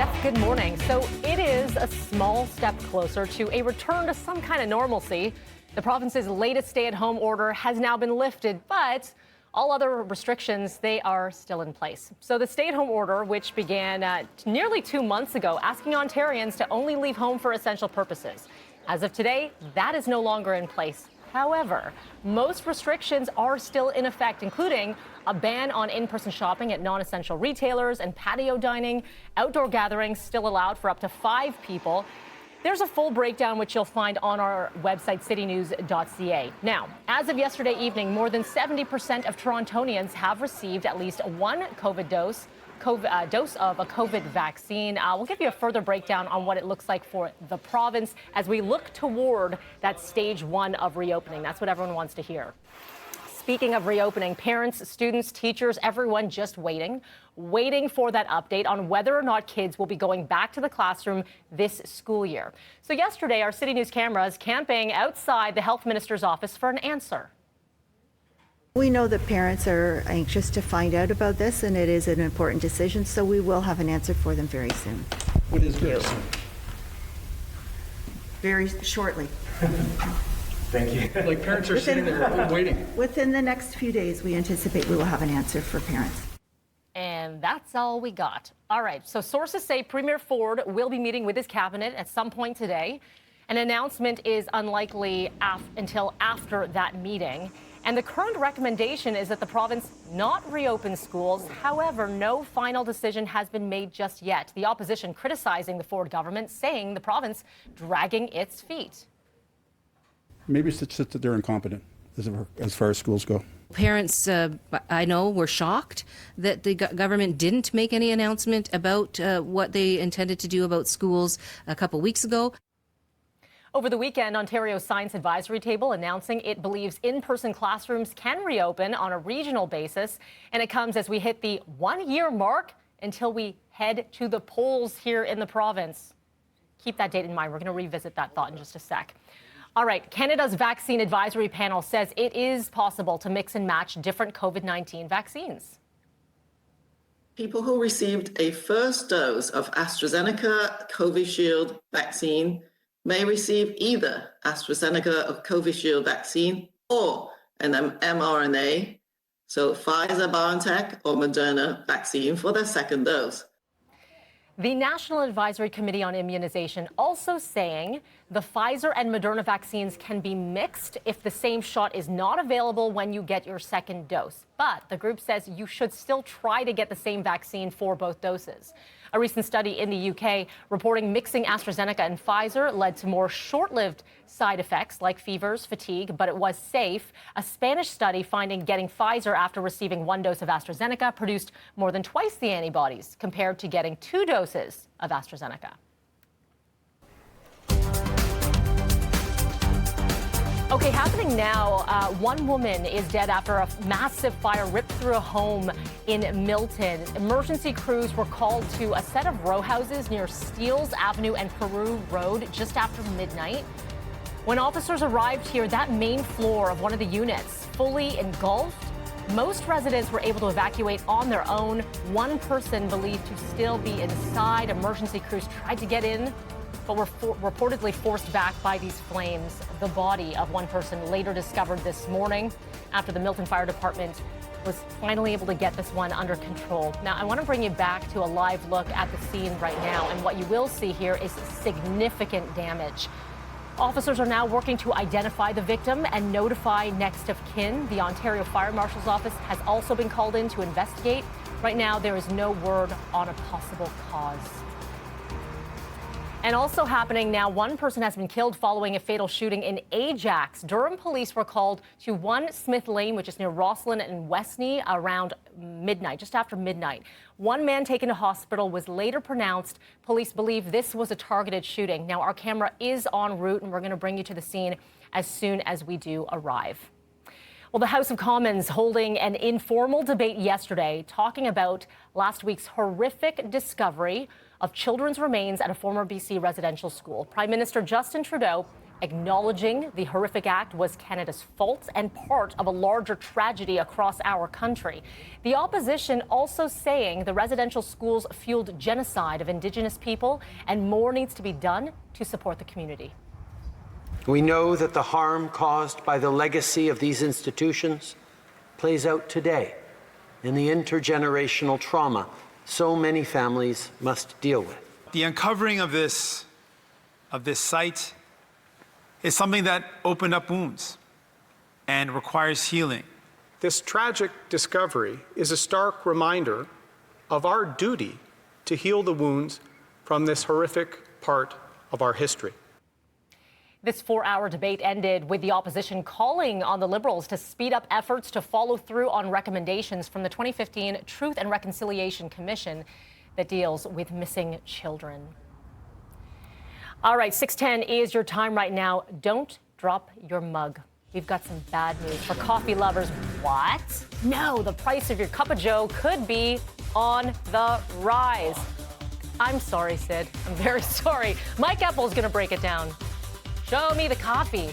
Jeff, good morning. So it is a small step closer to a return to some kind of normalcy. The province's latest stay-at-home order has now been lifted, but all other restrictions, they are still in place. So the stay-at-home order, which began nearly 2 months ago, asking Ontarians to only leave home for essential purposes. As of today, that is no longer in place. However, most restrictions are still in effect, including a ban on in-person shopping at non-essential retailers and patio dining. Outdoor gatherings still allowed for up to 5 people. There's a full breakdown which you'll find on our website, citynews.ca. Now, as of yesterday evening, more than 70% of Torontonians have received at least one COVID dose of a COVID vaccine. We'll give you a further breakdown on what it looks like for the province as we look toward that stage 1 of reopening. That's what everyone wants to hear. Speaking of reopening, parents, students, teachers, everyone just waiting for that update on whether or not kids will be going back to the classroom this school year. So yesterday, our City News cameras camping outside the health minister's office for an answer. We know that parents are anxious to find out about this, and it is an important decision, so we will have an answer for them very soon. What is very soon? Very shortly. Thank you. Like parents are sitting there waiting. Within the next few days, we anticipate we will have an answer for parents. And that's all we got. All right, so sources say Premier Ford will be meeting with his cabinet at some point today. An announcement is unlikely until after that meeting. And the current recommendation is that the province not reopen schools. However, no final decision has been made just yet. The opposition criticizing the Ford government, saying the province dragging its feet. Maybe it's just that they're incompetent as far as schools go. Parents, I know, were shocked that the government didn't make any announcement about what they intended to do about schools a couple weeks ago. Over the weekend, Ontario's Science Advisory Table announcing it believes in-person classrooms can reopen on a regional basis. And it comes as we hit the 1-year mark until we head to the polls here in the province. Keep that date in mind. We're going to revisit that thought in just a sec. All right, Canada's Vaccine Advisory Panel says it is possible to mix and match different COVID-19 vaccines. People who received a first dose of AstraZeneca Covishield vaccine may receive either AstraZeneca or Covishield vaccine or an mRNA, so Pfizer-BioNTech or Moderna vaccine for their second dose. The National Advisory Committee on Immunization also saying the Pfizer and Moderna vaccines can be mixed if the same shot is not available when you get your second dose. But the group says you should still try to get the same vaccine for both doses. A recent study in the UK reporting mixing AstraZeneca and Pfizer led to more short-lived side effects like fevers, fatigue, but it was safe. A Spanish study finding getting Pfizer after receiving 1 dose of AstraZeneca produced more than twice the antibodies compared to getting 2 doses of AstraZeneca. Okay, happening now, one woman is dead after a massive fire ripped through a home in Milton. Emergency crews were called to a set of row houses near Steeles Avenue and Peru Road just after midnight. When officers arrived here, that main floor of one of the units fully engulfed. Most residents were able to evacuate on their own. One person believed to still be inside. Emergency crews tried to get in, but were reportedly forced back by these flames. The body of one person later discovered this morning after the Milton Fire Department was finally able to get this one under control. Now, I want to bring you back to a live look at the scene right now, and what you will see here is significant damage. Officers are now working to identify the victim and notify next of kin. The Ontario Fire Marshal's Office has also been called in to investigate. Right now, there is no word on a possible cause. And also happening now, one person has been killed following a fatal shooting in Ajax. Durham police were called to 1 Smith Lane, which is near Rosslyn and Westney, around midnight, just after midnight. One man taken to hospital was later pronounced. Police believe this was a targeted shooting. Now, our camera is en route, and we're going to bring you to the scene as soon as we do arrive. Well, the House of Commons holding an informal debate yesterday talking about last week's horrific discovery of children's remains at a former BC residential school. Prime Minister Justin Trudeau acknowledging the horrific act was Canada's fault and part of a larger tragedy across our country. The opposition also saying the residential schools fueled genocide of Indigenous people and more needs to be done to support the community. We know that the harm caused by the legacy of these institutions plays out today in the intergenerational trauma so many families must deal with. The uncovering of this site is something that opened up wounds and requires healing. This tragic discovery is a stark reminder of our duty to heal the wounds from this horrific part of our history. This 4-hour debate ended with the opposition calling on the Liberals to speed up efforts to follow through on recommendations from the 2015 Truth and Reconciliation Commission that deals with missing children. All right, 6:10 is your time right now. Don't drop your mug. We've got some bad news for coffee lovers. What? No, the price of your cup of joe could be on the rise. I'm sorry, Sid. I'm very sorry. Mike Epple is going to break it down. Show me the coffee.